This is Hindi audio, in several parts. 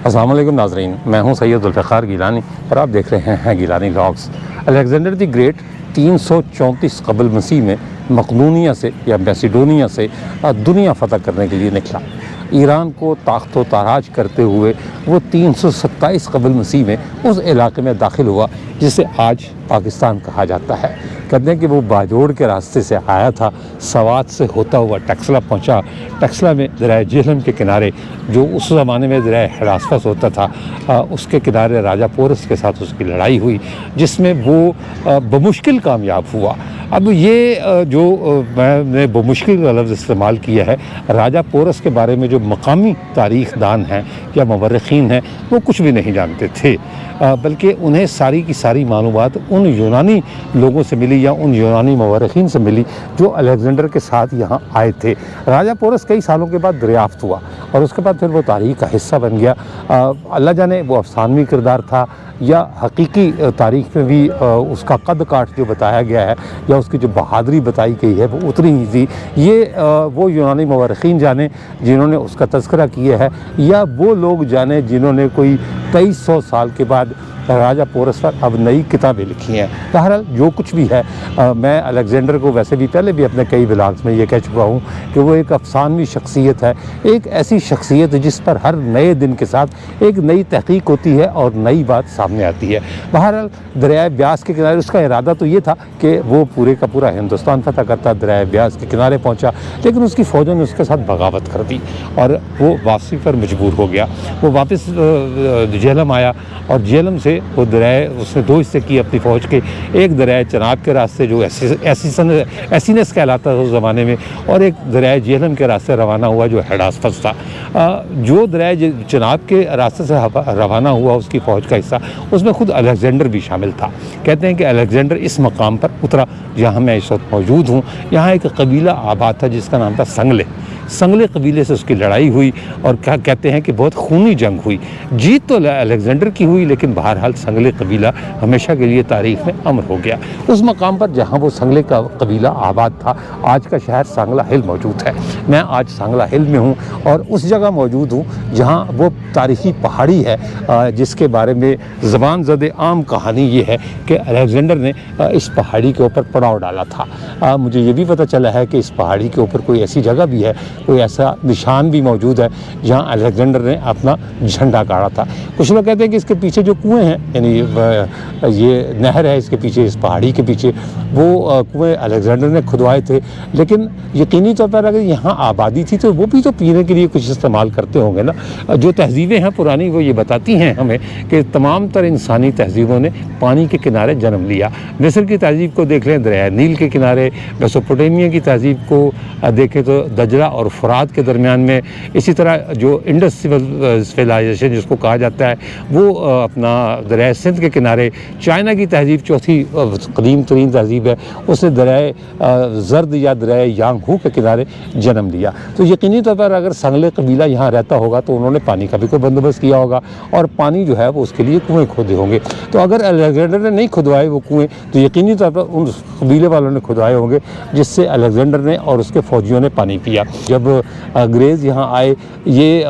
अस्सलाम वालेकुम नाज़रीन, मैं हूं सैयद जुल्फ़िकार गिलानी और आप देख रहे हैं Gilani vlogs. Alexander the great 334 क़ब्ल मसीह में मक़दूनिया से या मैसिडोनिया से दुनिया फ़तह करने के लिए निकला। ईरान को ताख्तो ताराज करते हुए वो 327 क़ब्ल मसीह में उस इलाके में दाखिल हुआ जिसे आज पाकिस्तान कहा जाता है। कहते हैं कि वो बाजोड़ के रास्ते से आया था, सवात से होता हुआ टक्सला पहुंचा। टक्सला में दरिया जेहलम के किनारे, जो उस ज़माने में दरिया हिरासपस होता था, उसके किनारे राजा पोरस के साथ उसकी लड़ाई हुई जिसमें वो बमुश्किल कामयाब हुआ। अब ये जो मैंने बमुश्किल का लफ्ज़ इस्तेमाल किया है, राजा पोरस के बारे में जो मकामी तारीख़ दान हैं या मवर्रिखीन हैं वो कुछ भी नहीं जानते थे, बल्कि उन्हें सारी की सारी मालूमात उन यूनानी लोगों से मिली या उन यूनानी मवर्रिखीन से मिली जो अलेक्जेंडर के साथ यहाँ आए थे। राजा पोरस कई सालों के बाद दरियाफ्त हुआ और उसके बाद फिर वो तारीख़ का हिस्सा बन गया। अल्लाह जाने वो अफसानवी किरदार था या हकीकी तारीख़ में भी उसका कद काठ जो बताया गया है या उसकी जो बहादुरी बताई गई है वो उतनी ही थी। ये वो यूनानी मवर्रिखीन जाने जिन्होंने उसका तज़किरा किया है, या वो लोग जाने जिन्होंने कोई 2300 साल के बाद राजा पोरस पर अब नई किताबें लिखी हैं। बहरहाल जो कुछ भी है, मैं अलेक्जेंडर को वैसे भी पहले भी अपने कई व्लॉग्स में ये कह चुका हूँ कि वो एक अफसानवी शख्सियत है, एक ऐसी शख्सियत जिस पर हर नए दिन के साथ एक नई तहकीक होती है और नई बात सामने आती है। बहरहाल दरिया ब्यास के किनारे उसका इरादा तो ये था कि वो पूरे का पूरा हिंदुस्तान फतह करता, दरिया ब्यास के किनारे पहुँचा, लेकिन उसकी फ़ौजों ने उसके साथ बगावत कर दी और वो वापसी पर मजबूर हो गया। वो वापस जेहलम आया और जेहलम से वो दरिया उसने दो हिस्से किए अपनी फ़ौज के। एक दरिया चनाब के रास्ते जो एसीनेस कहलाता था उस ज़माने में, और एक दरिया जेहलम के रास्ते रवाना हुआ जो हिरासपस था। जो दरिया चनाब के रास्ते से रवाना हुआ उसकी फ़ौज का हिस्सा, उसमें ख़ुद अलेक्जेंडर भी शामिल था। कहते हैं कि अलेक्जेंडर इस मकाम पर उतरा जहाँ मैं इस वक्त मौजूद हूँ। यहाँ एक कबीला आबाद था जिसका नाम था संगले कबीले से उसकी लड़ाई हुई और क्या कहते हैं कि बहुत खूनी जंग हुई। जीत तो अलेक्जेंडर की हुई, लेकिन बहरहाल संगले कबीला हमेशा के लिए तारीख़ में अमर हो गया। उस मकाम पर जहाँ वो संगले का कबीला आबाद था, आज का शहर सांगला हिल मौजूद है। मैं आज सांगला हिल में हूँ और उस जगह मौजूद हूँ जहाँ वो तारीख़ी पहाड़ी है जिसके बारे में ज़बान ज़द आम कहानी ये है कि अलेक्जेंडर ने इस पहाड़ी के ऊपर पड़ाव डाला था। मुझे ये भी पता चला है कि इस पहाड़ी के ऊपर कोई ऐसी जगह भी है, कोई ऐसा निशान भी मौजूद है जहां अलेक्जेंडर ने अपना झंडा गाड़ा था। कुछ लोग कहते हैं कि इसके पीछे जो कुएं हैं, यानी ये नहर है इसके पीछे, इस पहाड़ी के पीछे, वो कुएं अलेक्जेंडर ने खुदवाए थे। लेकिन यकीनी तौर पर अगर यहाँ आबादी थी तो वो भी तो पीने के लिए कुछ इस्तेमाल करते होंगे ना। जो तहजीबें हैं पुरानी वो ये बताती हैं हमें कि तमाम तर इंसानी तहजीबों ने पानी के किनारे जन्म लिया। मिस्र की तहजीब को देख लें, दरिया नील के किनारे। मेसोपोटामिया की तहजीब को देखें तो दजला और फुरात के दरमियान में। इसी तरह जो इंडस सिविलाइजेशन जिसको कहा जाता है वो अपना दरिया सिंध के किनारे। चाइना की तहजीब चौथी कदीम तरीन तहजीब है, उसने दरिया जर्द या दरिया यांगहू के किनारे जन्म लिया। तो यकीनी तौर पर अगर संगले कबीला यहाँ रहता होगा तो उन्होंने पानी का भी कोई बंदोबस्त किया होगा और पानी जो है वो उसके लिए कुएँ खोदे होंगे। तो अगर अलेक्जेंडर ने नहीं खुदवाए वो कुएँ तो यकीनी तौर पर उन कबीले वालों ने खुदवाए होंगे जिससे अलेक्जेंडर ने और उसके फ़ौजियों ने पानी पिया। जब अंग्रेज़ यहाँ आए, ये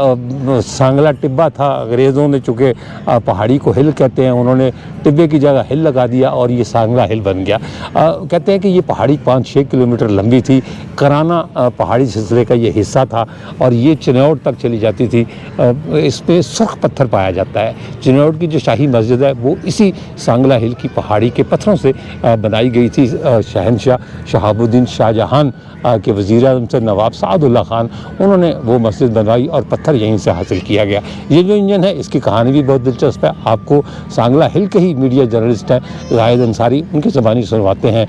सांगला टिब्बा था, अंग्रेज़ों ने चूँकि पहाड़ी को हिल कहते हैं, उन्होंने टिब्बे की जगह हिल लगा दिया और ये सांगला हिल बन गया। कहते हैं कि ये पहाड़ी 5-6 किलोमीटर लंबी थी। कराना पहाड़ी सिलसिले का ये हिस्सा था और ये चिनौट तक चली जाती थी। इस पर सुर्ख पत्थर पाया जाता है। चिनौट की जो शाही मस्जिद है वो इसी सांगला हिल की पहाड़ी के पत्थरों से बनाई गई थी। शहनशाह शहाबुद्दीन शाहजहां के वज़ीर-ए-आज़म से नवाब सादुल्ला खान, उन्होंने वो मस्जिद बनवाई और पत्थर यहीं से हासिल किया गया। ये जो इंजन है इसकी कहानी भी बहुत दिलचस्प है। आपको सांगला हिल के ही मीडिया जर्नलिस्ट हैं जाहिद अंसारी, उनकी ज़बानी सुनवाते हैं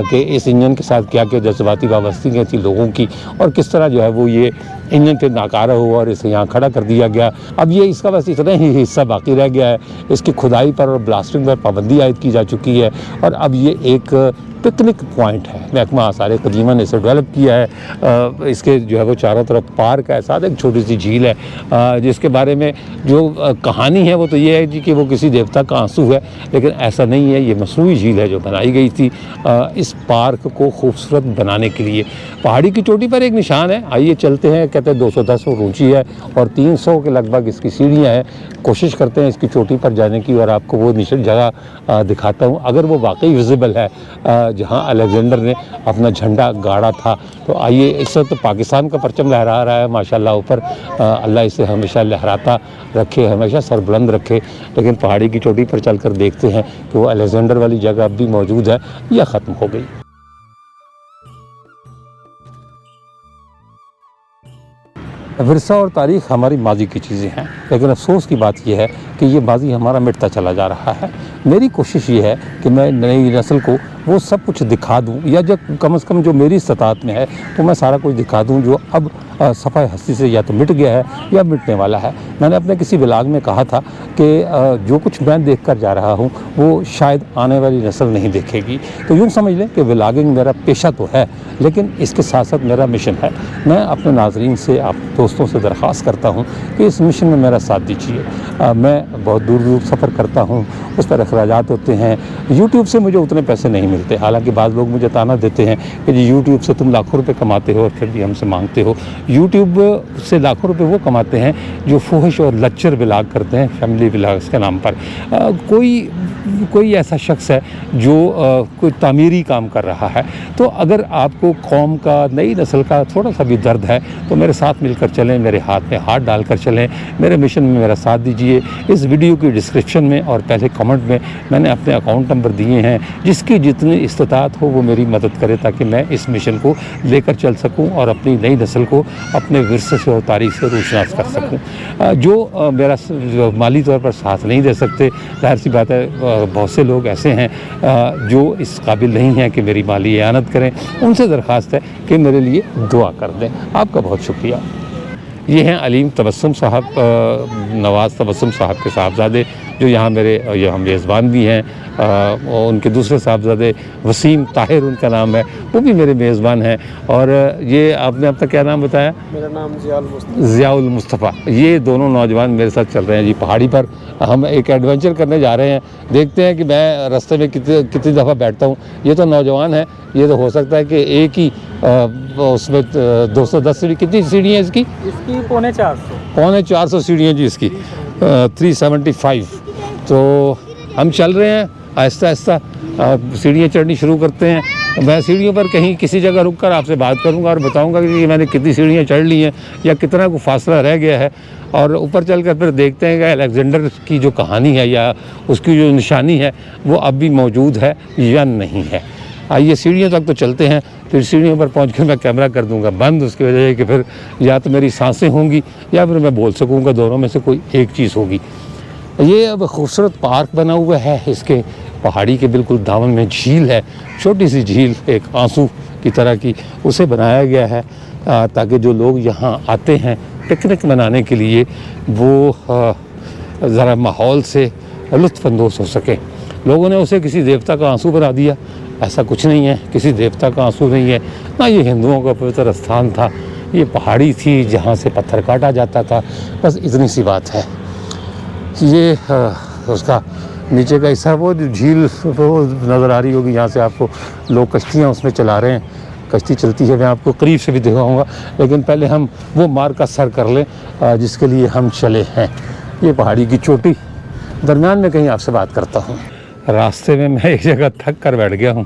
कि इस इंजन के साथ क्या क्या जज्बाती वाबस्तगियाँ थी लोगों की और किस तरह जो है वो ये इंजन पे नाकारा हुआ और इसे यहाँ खड़ा कर दिया गया। अब ये इसका बस इतना ही हिस्सा बाकी रह गया है। इसकी खुदाई पर और ब्लास्टिंग पर पाबंदी आयद की जा चुकी है और अब ये एक पिकनिक पॉइंट है। महकमा आसार कदीमा ने इसे डेवलप किया है। इसके जो है वो चारों तरफ पार्क है, साथ एक छोटी सी झील है जिसके बारे में जो कहानी है वो तो ये है जी कि वो किसी देवता का आंसू है, लेकिन ऐसा नहीं है। ये मसनूई झील है जो बनाई गई थी इस पार्क को खूबसूरत बनाने के लिए। पहाड़ी की चोटी पर एक निशान है, आइए चलते हैं। कहते हैं 210 फुट ऊंची है और 300 के लगभग इसकी सीढ़ियाँ हैं। कोशिश करते हैं इसकी चोटी पर जाने की और आपको वो निश्चित जगह दिखाता हूँ। अगर वो वाकई विजिबल है जहाँ अलेक्जेंडर ने अपना झंडा गाड़ा था। तो आइए, इस वक्त तो पाकिस्तान का परचम लहरा रहा है माशाल्लाह ऊपर। अल्लाह इसे हमेशा लहराता रखे, हमेशा सरबुलंद रखे। लेकिन पहाड़ी की चोटी पर चलकर देखते हैं कि वो अलेक्जेंडर वाली जगह अब भी मौजूद है या ख़त्म हो गई। विरसा और तारीख़ हमारी माजी की चीज़ें हैं, लेकिन अफसोस की बात यह है कि ये माजी हमारा मिटता चला जा रहा है। मेरी कोशिश ये है कि मैं नई नस्ल को वो सब कुछ दिखा दूं, या जब कम से कम जो मेरी इस्तात में है तो मैं सारा कुछ दिखा दूं जो अब सफ़ाए हस्ती से या तो मिट गया है या मिटने वाला है। मैंने अपने किसी ब्लॉग में कहा था कि जो कुछ मैं देख कर जा रहा हूँ वो शायद आने वाली नस्ल नहीं देखेगी। तो यूँ समझ लें कि व्लॉगिंग मेरा पेशा तो है, लेकिन इसके साथ साथ मेरा मिशन है। मैं अपने नाजरीन से, आप दोस्तों से दरख्वास्त करता हूँ कि इस मिशन में मेरा साथ दीजिए। मैं बहुत दूर दूर सफ़र करता हूँ, उस पर अखराजात होते हैं। यूट्यूब से मुझे उतने पैसे नहीं मिलते, हालांकि बाद लोग मुझे ताना देते हैं कि जी यूट्यूब से तुम लाखों रुपए कमाते हो और फिर भी हमसे मांगते हो। यूट्यूब से लाखों रुपए वो कमाते हैं जो फुहश और लच्चर ब्लॉग करते हैं, फैमिली ब्लॉग्स के नाम पर। कोई ऐसा शख्स है जो कोई तामीरी काम कर रहा है। तो अगर आपको कौम का, नई नस्ल का थोड़ा सा भी दर्द है तो मेरे साथ मिलकर चलें, मेरे हाथ में हाथ डालकर चलें, मेरे मिशन में मेरा साथ दीजिए। इस वीडियो की डिस्क्रिप्शन में और पहले कमेंट में मैंने अपने अकाउंट नंबर दिए हैं। जिसकी जितनी इस्तात हो वो मेरी मदद करे ताकि मैं इस मिशन को लेकर चल सकूं और अपनी नई नस्ल को अपने विरसे से और तारीख से रोशनास कर सकूं। जो मेरा माली तौर पर साथ नहीं दे सकते, जाहिर सी बात है बहुत से लोग ऐसे हैं जो इस काबिल नहीं हैं कि मेरी माली एआनत करें। उनसे दरख्वास्त है कि मेरे लिए दुआ कर दें। आपका बहुत शुक्रिया। ये हैं अलीम तबस्सुम साहब, नवाज़ तबस्सुम साहब के साहबजादे, जो यहाँ यहाँ मेज़बान भी हैं। और उनके दूसरे साहबजादे वसीम ताहिर उनका नाम है, वो भी मेरे मेज़बान हैं। और ये आपने अपना क्या नाम बताया? मेरा नाम ज़ियाउल मुस्तफ़ा। ये दोनों नौजवान मेरे साथ चल रहे हैं जी पहाड़ी पर। हम एक एडवेंचर करने जा रहे हैं। देखते हैं कि मैं रास्ते में कितनी दफ़ा बैठता हूँ। ये तो नौजवान है, ये तो हो सकता है कि एक ही उसमें 210 सीढ़ी, कितनी सीढ़ी है इसकी? इसकी पौने 400 सीढ़ियाँ जी इसकी, 375। तो हम चल रहे हैं आहिस्ता आहिस्ता, सीढ़ियाँ चढ़नी शुरू करते हैं। मैं सीढ़ियों पर कहीं किसी जगह रुक कर आपसे बात करूंगा और बताऊंगा कि मैंने कितनी सीढ़ियाँ चढ़ ली हैं या कितना को फासला रह गया है। और ऊपर चलकर फिर देखते हैं कि अलेक्जेंडर की जो कहानी है या उसकी जो निशानी है वो अब भी मौजूद है या नहीं है। आइए सीढ़ियों तक तो चलते हैं, फिर सीढ़ियों पर पहुंचकर मैं कैमरा कर दूंगा बंद। उसकी वजह है कि फिर या तो मेरी सांसें होंगी या फिर मैं बोल सकूंगा, दोनों में से कोई एक चीज़ होगी। ये अब खूबसूरत पार्क बना हुआ है, इसके पहाड़ी के बिल्कुल दामन में झील है, छोटी सी झील, एक आंसू की तरह की, उसे बनाया गया है ताकि जो लोग यहाँ आते हैं पिकनिक मनाने के लिए वो ज़रा माहौल से लुत्फ़अंदोज़ हो सके। लोगों ने उसे किसी देवता का आंसू बना दिया, ऐसा कुछ नहीं है, किसी देवता का आंसू नहीं है ना, ये हिंदुओं का पवित्र स्थान था, ये पहाड़ी थी जहाँ से पत्थर काटा जाता था, बस इतनी सी बात है। ये उसका नीचे का हिस्सा, वो झील वो नज़र आ रही होगी, यहाँ से आपको लोग कश्तियाँ उसमें चला रहे हैं, कश्ती चलती है, मैं आपको करीब से भी दिखाऊंगा। लेकिन पहले हम वो मार्ग का सर कर लें जिसके लिए हम चले हैं। ये पहाड़ी की चोटी, दरमियान में कहीं आपसे बात करता हूँ। रास्ते में मैं एक जगह थक कर बैठ गया हूँ,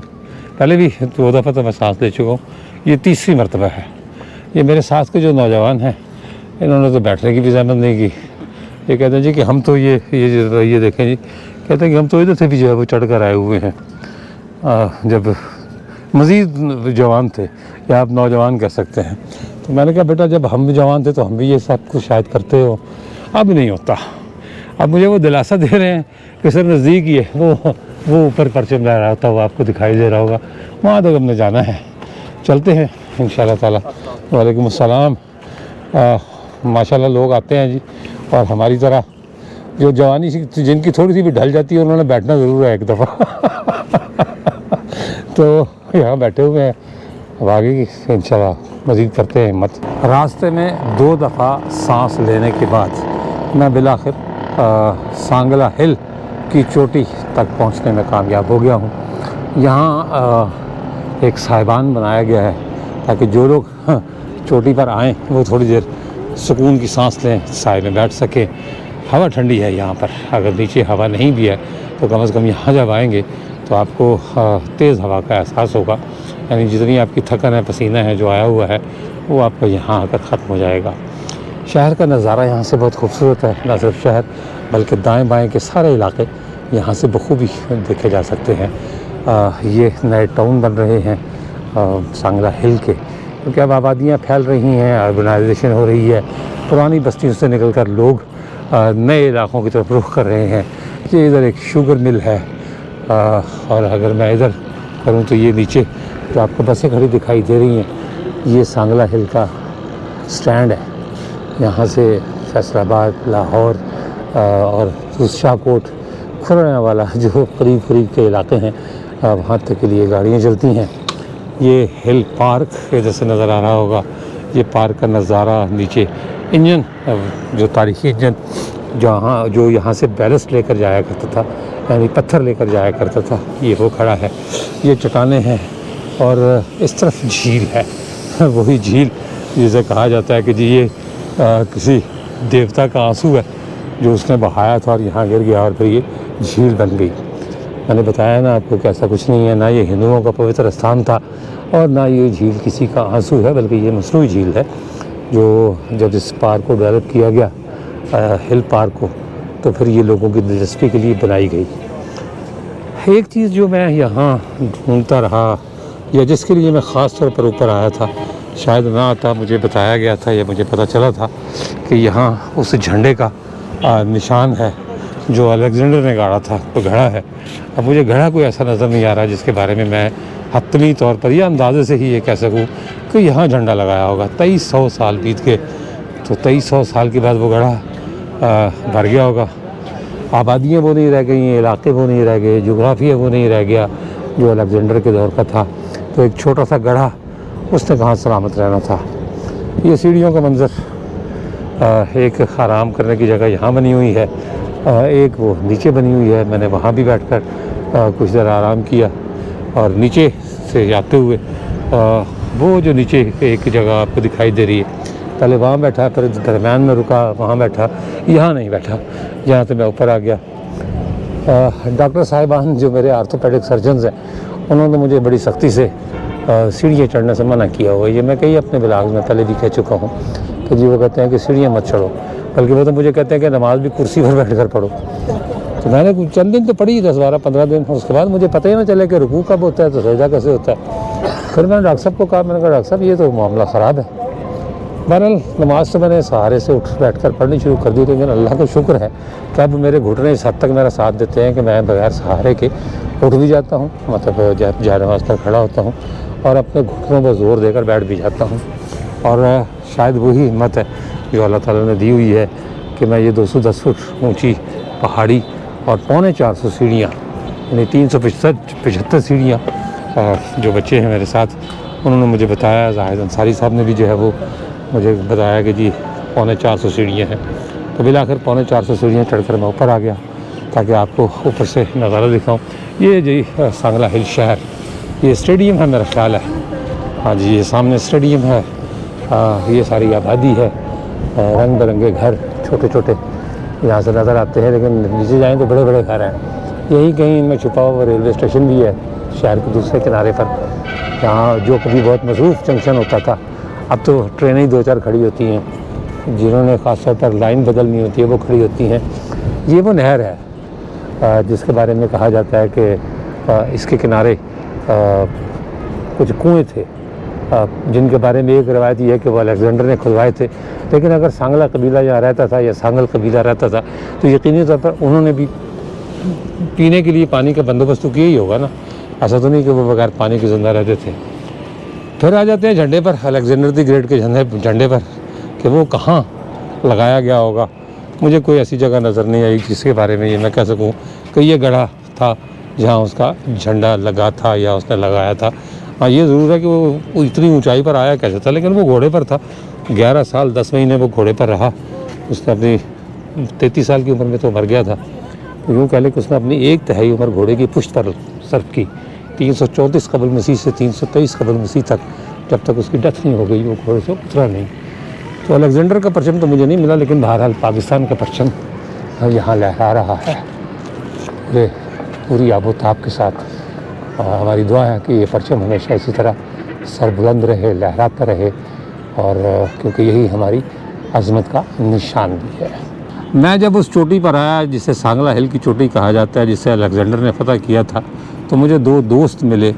पहले भी 2 दफ़ा तो मैं सांस ले चुका हूँ, ये तीसरी मरतबा है। ये मेरे साथ के जो नौजवान हैं इन्होंने तो बैठने की भी जहमत नहीं की। ये कहते हैं जी कि हम तो ये देखें जी, कहते हैं कि हम तो इधर से भी जो है वो चढ़ कर आए हुए हैं, जब मज़ीद जवान थे, या आप नौजवान कह सकते हैं। तो मैंने कहा बेटा जब हम भी जवान थे तो हम भी ये सब कुछ शायद करते हो, अब नहीं होता। अब मुझे वो दिलासा दे रहे हैं कि सर नज़दीक ही है, वो ऊपर परचम लहरा रहा था, वो आपको दिखाई दे रहा होगा, वहाँ तक हमने जाना है। चलते हैं इंशाअल्लाह ताला। वालेकुम अस्सलाम। माशाल्लाह लोग आते हैं जी, और हमारी तरह जो जवानी जिनकी थोड़ी सी भी ढल जाती है उन्होंने बैठना ज़रूर है एक दफ़ा। तो यहाँ बैठे हुए हैं, अब आगे की इंशाल्लाह मज़ीद करते हैं हिम्मत। रास्ते में 2 दफ़ा सांस लेने के बाद मैं बिलाखिर सांगला हिल की चोटी तक पहुँचने में कामयाब हो गया हूँ। यहाँ एक साहिबान बनाया गया है ताकि जो लोग चोटी पर आएँ वो थोड़ी देर सुकून की सांस लें, साए में बैठ सकें। हवा ठंडी है यहाँ पर, अगर नीचे हवा नहीं भी है तो कम से कम यहाँ जब आएंगे तो आपको तेज़ हवा का एहसास होगा, यानी जितनी आपकी थकन है, पसीना है जो आया हुआ है, वो आपको यहाँ आकर ख़त्म हो जाएगा। शहर का नज़ारा यहाँ से बहुत खूबसूरत है, ना सिर्फ शहर बल्कि दाएं बाएं के सारे इलाके यहाँ से बखूबी देखे जा सकते हैं। ये नए टाउन बन रहे हैं सांगला हिल के, क्योंकि अब आबादियाँ फैल रही हैं, अर्बनाइजेशन हो रही है, पुरानी बस्तियों से निकलकर लोग नए इलाकों की तरफ रुख कर रहे हैं। ये इधर एक शुगर मिल है, और अगर मैं इधर करूँ तो ये नीचे जो आपको बसें खड़ी दिखाई दे रही हैं, ये सांगला हिल का स्टैंड है। यहाँ से फैसलाबाद, लाहौर और शाहकोट, खुरनावाला जो करीब करीब के इलाके हैं, वहाँ तक के लिए गाड़ियाँ चलती हैं। ये हिल पार्क जैसे नज़र आ रहा होगा, ये पार्क का नज़ारा, नीचे इंजन, जो तारीखी इंजन जो यहाँ से बैलेस्ट लेकर जाया करता था, यानी पत्थर लेकर जाया करता था, ये वो खड़ा है। ये चट्टानें हैं और इस तरफ झील है, वही झील जिसे कहा जाता है कि जी ये किसी देवता का आंसू है जो उसने बहाया था और यहाँ गिर गया और फिर ये झील बन गई। मैंने बताया ना आपको कि ऐसा कुछ नहीं है, ना ये हिंदुओं का पवित्र स्थान था और ना ये झील किसी का आंसू है, बल्कि ये मसनूई झील है जो जब इस पार्क को डेवलप किया गया, हिल पार्क को, तो फिर ये लोगों की दिलचस्पी के लिए बनाई गई। एक चीज़ जो मैं यहाँ ढूंढता रहा या जिसके लिए मैं ख़ास तौर पर ऊपर आया था, शायद ना आता, मुझे बताया गया था या मुझे पता चला था कि यहाँ उस झंडे का निशान है जो अलेक्जेंडर ने गाड़ा था, तो घड़ा है। अब मुझे घड़ा कोई ऐसा नज़र नहीं आ रहा जिसके बारे में मैं हतमी तौर पर या अंदाजे से ही ये कह सकूँ कि यहाँ झंडा लगाया होगा। 2300 साल बीत गए, तो 2300 साल के बाद वो घड़ा भर गया होगा। आबादियाँ वो नहीं रह गई हैं, इलाके वो नहीं रह गए, जोग्राफिया वो नहीं रह गया जो अलेक्जेंडर के दौर का था। तो एक छोटा सा गढ़ा, उसने कहाँ सलामत रहना था। ये सीढ़ियों का मंज़र, एक आराम करने की जगह यहाँ बनी हुई है, एक वो नीचे बनी हुई है। मैंने वहाँ भी बैठकर कुछ देर आराम किया और नीचे से जाते हुए वो जो नीचे एक जगह आपको दिखाई दे रही है, पहले वहाँ बैठा, फिर दरम्यान में रुका, वहाँ बैठा, यहाँ नहीं बैठा, यहाँ से मैं ऊपर आ गया। डॉक्टर साहिबान जो मेरे आर्थोपेडिक सर्जन्स हैं, उन्होंने मुझे बड़ी सख्ती से सीढ़ियाँ चढ़ने से मना किया हुआ है। ये मैं कई अपने ब्लॉग्स में पहले भी कह चुका हूँ कि जी वो कहते हैं कि सीढ़ियाँ मत चढ़ो, बल्कि वो तो मुझे कहते हैं कि नमाज भी कुर्सी पर बैठ कर पढ़ो। तो मैंने चंद दिन तो पढ़ी, 10, 12, 15 दिन, उसके बाद मुझे पता ही ना चले कि रुकू कब होता है तो सजदा कैसे होता है। फिर मैंने डॉक्टर साहब को कहा, मैंने कहा डॉक्टर साहब ये तो मामला ख़राब है। बहरहाल नमाज तो मैंने सहारे से उठ बैठ कर पढ़नी शुरू कर दी, लेकिन अल्लाह का शुक्र है कि अब मेरे घुटने इस हद तक मेरा साथ देते हैं कि मैं बगैर सहारे के उठ भी जाता हूँ, मतलब जय नमाज पर खड़ा होता हूँ और अपने घुटनों पर ज़ोर देकर बैठ भी जाता हूँ। और शायद वही हिम्मत है जो अल्लाह ताला ने दी हुई है कि मैं ये 210 फुट ऊँची पहाड़ी और 450 सीढ़ियाँ, यानी 375 सीढ़ियाँ, जो बच्चे हैं मेरे साथ उन्होंने मुझे बताया, जाहिद अंसारी साहब ने भी जो है वो मुझे बताया कि जी 450 सीढ़ियाँ हैं। तो बिलाखिर 450 सीढ़ियाँ चढ़कर मैं ऊपर आ गया ताकि आपको ऊपर से नज़ारा दिखाऊं। ये जी सांगला हिल शहर, ये स्टेडियम है मेरा ख्याल है, हाँ जी ये सामने स्टेडियम है। ये सारी आबादी है, रंग बिरंगे घर छोटे छोटे यहाँ से नज़र आते हैं, लेकिन नीचे जाएँ तो बड़े बड़े घर हैं। यही कहीं इनमें छुपा हुआ रेलवे स्टेशन भी है शहर के दूसरे किनारे पर, जहाँ जो कभी बहुत मसरूफ़ जंक्शन होता था, अब तो ट्रेनें ही 2-4 खड़ी होती हैं। जिन्होंने ख़ास तौर पर लाइन बदलनी होती है वो खड़ी होती हैं। ये वो नहर है जिसके बारे में कहा जाता है कि इसके किनारे कुछ कुएँ थे, जिनके बारे में एक रवायत ये है कि वो अलेक्जेंडर ने खुदवाए थे। लेकिन अगर सांगला कबीला यहाँ रहता था या सांगल कबीला रहता था तो यकीनी तौर पर उन्होंने भी पीने के लिए पानी का बंदोबस्त तो किया ही होगा ना, ऐसा तो नहीं कि वो बगैर पानी के ज़िंदा रहते थे। फिर आ जाते हैं झंडे पर, अलेक्जेंडर द ग्रेट के झंडे पर कि वो कहाँ लगाया गया होगा। मुझे कोई ऐसी जगह नज़र नहीं आई जिसके बारे में ये मैं कह सकूँ कि ये गढ़ा था जहाँ उसका झंडा लगा था या उसने लगाया था। हाँ ये ज़रूर है कि वो इतनी ऊंचाई पर आया कैसे था, लेकिन वो घोड़े पर था। 11 साल 10 महीने वो घोड़े पर रहा। उसने अपनी 33 साल की उम्र में तो मर गया था। यूँ कह लें कि उसने अपनी 1/3 उम्र घोड़े की पुश्त पर सर्फ की। 334 कबल मसीह से 323 कबल मसीह तक जब तक उसकी डेथ नहीं हो गई वो घोड़े से उतरा नहीं। तो अलेक्जेंडर का परचम तो मुझे नहीं मिला, लेकिन बहरहाल पाकिस्तान का परचम यहाँ लहरा रहा है पूरी आबोताब के साथ। हमारी दुआ है कि ये परचम हमेशा इसी तरह सरबुलंद रहे, लहराता रहे, और क्योंकि यही हमारी अज़मत का निशान भी है। मैं जब उस चोटी पर आया जिसे सांगला हिल की चोटी कहा जाता है, जिसे अलेक्जेंडर ने फ़तह किया था, तो मुझे दो दोस्त मिले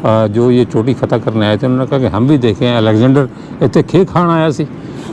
जो ये चोटी फ़तह करने आए थे। उन्होंने कहा कि हम भी देखें अलेक्जेंडर इतने खे खाण आया सी,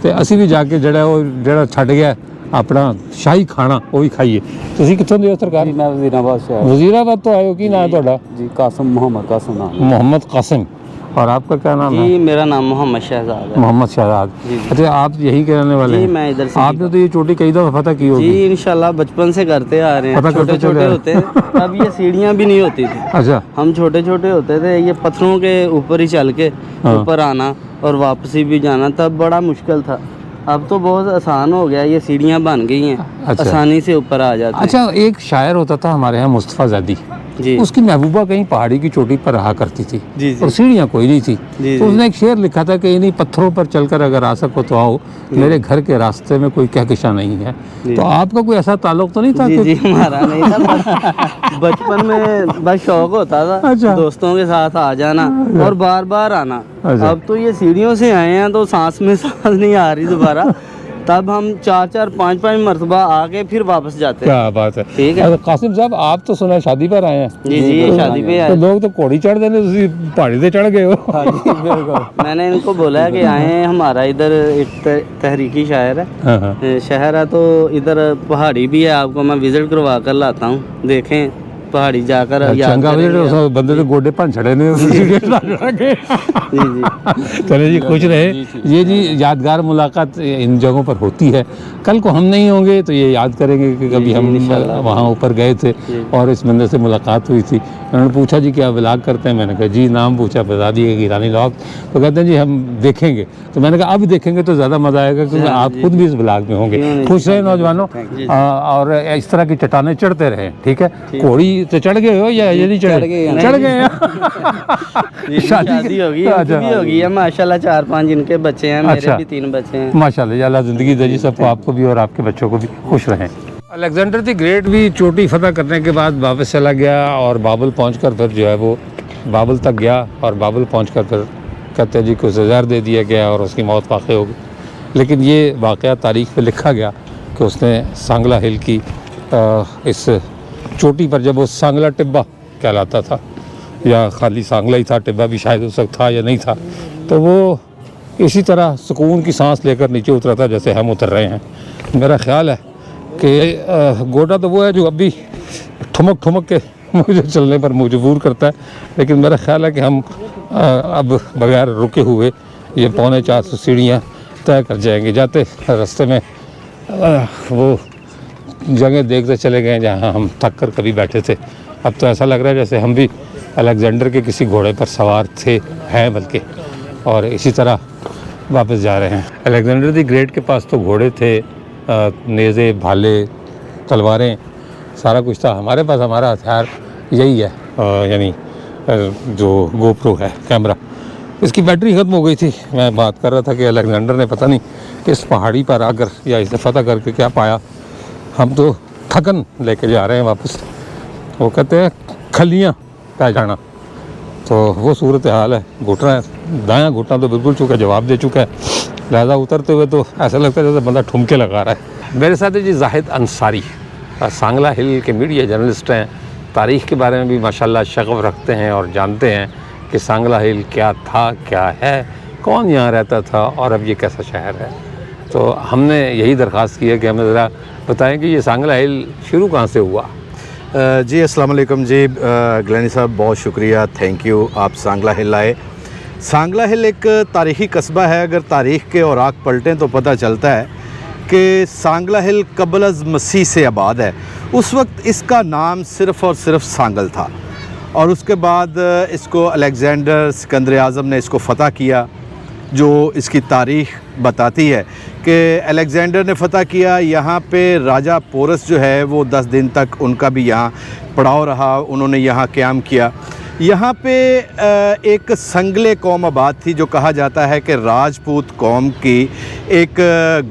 तो असी भी जाके ਜਿਹੜਾ ਛੱਡ ਗਿਆ अपना शाही खाना वो भी खाइए। ਤੁਸੀਂ ਕਿੱਥੋਂ ਦੇ ਹੋ सरकार? जी मैं वजीराबाद से आया। वजीराबाद तो आए हो, की नाम है ਤੁਹਾਡਾ? जी कासिम, मोहम्मद कासिम नाम है। मोहम्मद कासिम। और आपका क्या नाम है? जी मेरा नाम मोहम्मद शहजाद है। मोहम्मद शहजाद। जी। अच्छा, आप यही के रहने वाले जी हैं? मैं इधर से। आपने तो ये चोटी कई दफ़ा फ़तह की होगी। जी इंशाल्लाह बचपन से करते आ रहे हैं। पता छोटे करते छोटे चले होते तब ये सीढ़ियाँ भी नहीं होती थी। अच्छा। हम छोटे छोटे होते थे, ये पत्थरों के ऊपर ही चल के हाँ। ऊपर आना और वापसी भी जाना, तब बड़ा मुश्किल था। अब तो बहुत आसान हो गया, ये सीढ़ियाँ बन गई हैं। अच्छा। आसानी से ऊपर आ जाते हैं। अच्छा, एक शायर होता था हमारे यहाँ मुस्तफ़ा ज़ैदी, जी उसकी महबूबा कहीं पहाड़ी की चोटी पर रहा करती थी जी जी। और सीढ़ियाँ कोई नहीं थी। जी, तो जी। उसने एक शेर लिखा था कि इन्हीं पत्थरों पर चलकर अगर आ सको तो आओ, मेरे घर के रास्ते में कोई कहकशा नहीं है। जी। तो आपका कोई ऐसा ताल्लुक तो नहीं था? जी कि... जी हमारा नहीं था, बस बचपन में बस शौक होता था। अच्छा। दोस्तों के साथ आ जाना और बार बार आना। अच्छा। अब तो ये सीढ़ियों से आए हैं तो सांस में सांस नहीं आ रही दोबारा। तब हम 4-4 5-5 मरतबा आके फिर वापस जाते हैं। क्या बात है। ठीक है। अच्छा, कासिम साहब, आप तो सुना है शादी पर आए हैं? जी जी ये शादी पे तो आए। लोग तो घोड़ी चढ़ देने, तुसी पहाड़ी से चढ़ गए हो। हाँ जी बिल्कुल। मैंने इनको बोला है कि आए हैं, हमारा इधर एक तहरीकी शायर है, हाँ हाँ। शहर है, तो इधर पहाड़ी भी है, आपको मैं विजिट करवा कर लाता हूँ, देखें पहाड़ी जाकर याद चंगा करेंगे आप। बजे बंदे तो गोडे भन छड़े ने। जी जी। चले जी, खुश रहे। ये जी यादगार मुलाकात इन जगहों पर होती है। कल को हम नहीं होंगे तो ये याद करेंगे कि कभी हम वहाँ ऊपर गए थे और इस बंदे से मुलाकात हुई थी। उन्होंने पूछा जी क्या व्लॉग करते हैं? मैंने कहा जी, नाम पूछा, बता दिए गिलानी व्लॉग। तो कहते हैं जी हम देखेंगे। तो मैंने कहा अब देखेंगे तो ज़्यादा मज़ा आएगा, क्योंकि आप खुद भी इस व्लॉग में होंगे। खुश रहे नौजवानों, और इस तरह की चट्टानें चढ़ते रहें। ठीक है। घोड़ी तो चढ़ गए हो या ये नहीं चढ़ गए? चढ़ गए। शादी होगी, उनकी भी होगी है माशाल्लाह, 4-5 जिनके बच्चे हैं, मेरे भी 3 बच्चे हैं माशाल्लाह। अल्लाह ज़िंदगी दे जी सबको, आपको भी और आपके बच्चों को भी। खुश रहें। अलेक्जेंडर द ग्रेट भी चोटी फतह करने के बाद वापस चला गया और बाबुल पहुंचकर फिर जो है वो बाबुल तक गया, और बाबुल पहुंचकर फिर कहते हैं जी को ज़हर दे दिया गया और उसकी मौत वाक़ हो गई। लेकिन ये वाक़या तारीख़ में लिखा गया कि उसने सांगला हिल की इस चोटी पर, जब वो सांगला टिब्बा कहलाता था, या खाली सांगला ही था, टिब्बा भी शायद उस वक्त था या नहीं था, तो वो इसी तरह सुकून की सांस लेकर नीचे उतरा था जैसे हम उतर रहे हैं। मेरा ख्याल है कि गोडा तो वो है जो अभी ठुमक ठुमक के मुझे चलने पर मजबूर करता है, लेकिन मेरा ख्याल है कि हम अब बगैर रुके हुए ये 450 सीढ़ियाँ तय कर जाएंगे। जाते रास्ते में वो जगह देखते चले गए जहाँ हम थक कर कभी बैठे थे। अब तो ऐसा लग रहा है जैसे हम भी अलेक्जेंडर के किसी घोड़े पर सवार थे, हैं बल्कि, और इसी तरह वापस जा रहे हैं। अलेक्जेंडर द ग्रेट के पास तो घोड़े थे, नेज़े, भाले, तलवारें, सारा कुछ था। हमारे पास हमारा हथियार यही है, यानी जो गोप्रो है, कैमरा। इसकी बैटरी ख़त्म हो गई थी। मैं बात कर रहा था कि अलेक्जेंडर ने पता नहीं इस पहाड़ी पर आकर या इसे फतह करके क्या पाया। हम तो थकन लेके जा रहे हैं वापस। वो कहते हैं खलियाँ पै जाना, तो वो सूरत हाल है। घुटना, दायां घुटना तो बिल्कुल चुका, जवाब दे चुका है। लिहाजा उतरते हुए तो ऐसा लगता है जैसे बंदा ठुमके लगा रहा है। मेरे साथ है जी जाहिद अंसारी, सांगला हिल के मीडिया जर्नलिस्ट हैं। तारीख़ के बारे में भी माशाल्लाह शग़फ़ रखते हैं और जानते हैं कि सांगला हिल क्या था, क्या है, कौन यहाँ रहता था और अब ये कैसा शहर है। तो हमने यही दरख्वास्त की है कि हमें ज़रा बताएं कि ये सांगला हिल शुरू कहाँ से हुआ। जी अस्सलाम वालेकुम जी, गिलानी साहब बहुत शुक्रिया, थैंक यू, आप सांगला हिल आए। सांगला हिल एक तारीख़ी कस्बा है। अगर तारीख़ के औराक पलटें तो पता चलता है कि सांगला हिल क़ब्ल अज़ मसीह से आबाद है। उस वक्त इसका नाम सिर्फ़ और सिर्फ सांगल था, और उसके बाद इसको अलेक्जेंडर सिकंदर आज़म ने इसको फ़तह किया, जो इसकी तारीख़ बताती है कि अलेक्जेंडर ने फ़तह किया। यहाँ पे राजा पोरस जो है वो 10 दिन तक उनका भी यहाँ पड़ाव रहा, उन्होंने यहाँ क़याम किया। यहाँ पे एक संगले कौम आबाद थी, जो कहा जाता है कि राजपूत कौम की एक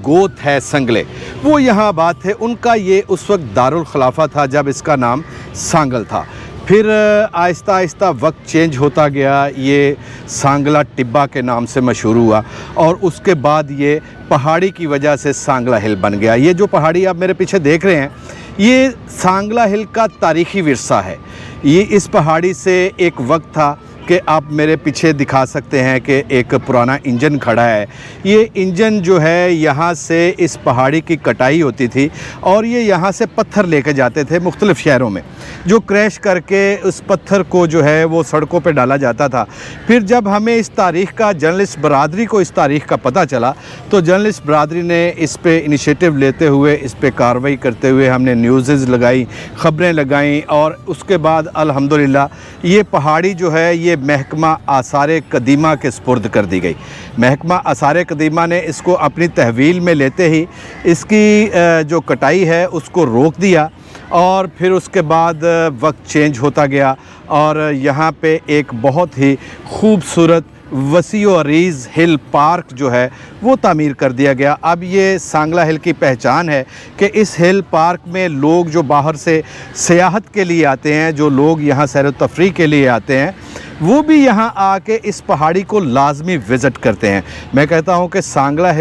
गोत है संगले, वो यहाँ आबाद थे। उनका ये उस वक्त दारुल खिलाफा था जब इसका नाम सांगल था। फिर आहिस्ता आहिस्ता वक्त चेंज होता गया, ये सांगला टिब्बा के नाम से मशहूर हुआ और उसके बाद ये पहाड़ी की वजह से सांगला हिल बन गया। ये जो पहाड़ी आप मेरे पीछे देख रहे हैं, ये सांगला हिल का तारीख़ी विरसा है। ये इस पहाड़ी से एक वक्त था कि आप मेरे पीछे दिखा सकते हैं कि एक पुराना इंजन खड़ा है। ये इंजन जो है यहाँ से इस पहाड़ी की कटाई होती थी और ये यहाँ से पत्थर लेके जाते थे मुख्तलिफ़ शहरों में, जो क्रैश करके उस पत्थर को जो है वो सड़कों पे डाला जाता था। फिर जब हमें इस तारीख़ का, जर्नलिस्ट बरादरी को इस तारीख़ का पता चला, तो जर्नलिस्ट बरादरी ने इस पे इनिशिएटिव लेते हुए, इस पे कार्रवाई करते हुए हमने न्यूज़ लगाई, ख़बरें लगाई और उसके बाद अल्हम्दुलिल्लाह ये पहाड़ी जो है ये महकमा आसार कदीमा के सुपुर्द कर दी गई। महकमा आसार कदीमा ने इसको अपनी तहवील में लेते ही इसकी जो कटाई है उसको रोक दिया और फिर उसके बाद वक्त चेंज होता गया और यहाँ पे एक बहुत ही खूबसूरत वसी व अरीज़ हिल पार्क जो है वो तामीर कर दिया गया। अब ये सांगला हिल की पहचान है कि इस हिल पार्क में लोग जो बाहर से सियाहत के लिए आते हैं, जो लोग यहाँ सैर व तफरीह के लिए आते हैं, वो भी यहाँ आके इस पहाड़ी को लाजमी विज़िट करते हैं। मैं कहता हूँ कि सांगला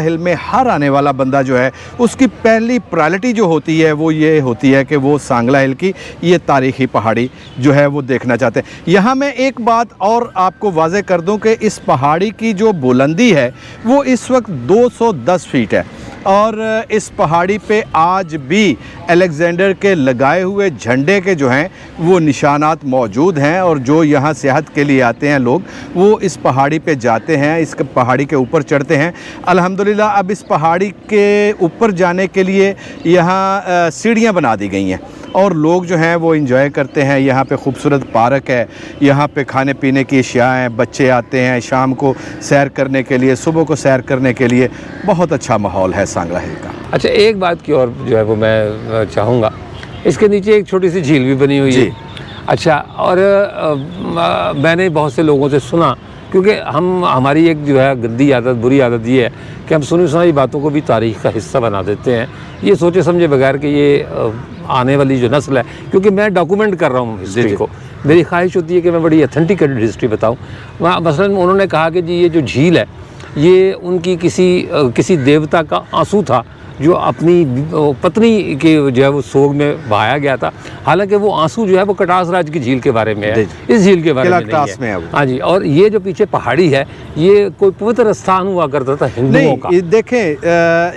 हिल में हर आने वाला बंदा जो है उसकी पहली प्रायोरिटी जो होती है वो ये होती है कि वो सांगला हिल की ये तारीख़ी पहाड़ी जो है वो देखना चाहते हैं। यहाँ मैं एक बात और आपको वाज़े कर दूं कि इस पहाड़ी की जो बुलंदी है वो इस वक्त 210 फीट है और इस पहाड़ी पे आज भी अलेक्जेंडर के लगाए हुए झंडे के जो हैं वो निशानात मौजूद हैं और जो यहाँ सियाहत के लिए आते हैं लोग, वो इस पहाड़ी पे जाते हैं, इस पहाड़ी के ऊपर चढ़ते हैं। अल्हम्दुलिल्लाह अब इस पहाड़ी के ऊपर जाने के लिए यहाँ सीढ़ियाँ बना दी गई हैं और लोग जो हैं वो एंजॉय करते हैं। यहाँ पे खूबसूरत पार्क है, यहाँ पे खाने पीने की अशिया हैं, बच्चे आते हैं शाम को सैर करने के लिए, सुबह को सैर करने के लिए। बहुत अच्छा माहौल है सांगला हिल का। अच्छा, एक बात की और जो है वो मैं चाहूँगा, इसके नीचे एक छोटी सी झील भी बनी हुई है। अच्छा, और मैंने बहुत से लोगों से सुना, क्योंकि हमारी एक जो है गंदी आदत, बुरी आदत ये है कि हम सुनी सुनाई बातों को भी तारीख़ का हिस्सा बना देते हैं, ये सोचे समझे बगैर कि ये आने वाली जो नस्ल है, क्योंकि मैं डॉक्यूमेंट कर रहा हूँ हिस्ट्री को, मेरी ख्वाहिश होती है कि मैं बड़ी ऑथेंटिकेटेड हिस्ट्री बताऊँ। वहाँ मसलन उन्होंने कहा कि जी ये जो झील है ये उनकी किसी देवता का आंसू था जो अपनी पत्नी के जो है वो सोग में बहाया गया था। हालांकि वो आंसू जो है वो कटास राज की झील के बारे में है, इस झील के बारे में नहीं है। हाँ जी, और ये जो पीछे पहाड़ी है ये कोई पवित्र स्थान हुआ करता था हिंदुओं का। देखें,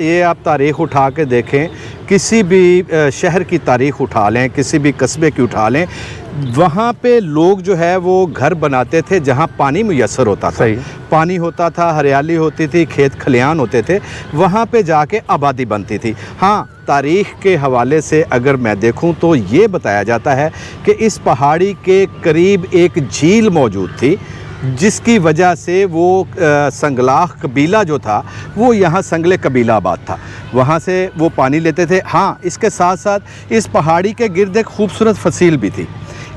ये आप तारीख़ उठा के देखें, किसी भी शहर की तारीख़ उठा लें, किसी भी कस्बे की उठा लें, वहाँ पे लोग जो है वो घर बनाते थे जहाँ पानी मुयस्सर होता था, पानी होता था, हरियाली होती थी, खेत खलियान होते थे, वहाँ पे जाके आबादी बनती थी। हाँ, तारीख़ के हवाले से अगर मैं देखूँ तो ये बताया जाता है कि इस पहाड़ी के करीब एक झील मौजूद थी जिसकी वजह से वो संगलाख कबीला जो था वो यहाँ संगले कबीला आबाद था, वहाँ से वो पानी लेते थे। हाँ, इसके साथ साथ इस पहाड़ी के गिर्द एक खूबसूरत फसील भी थी।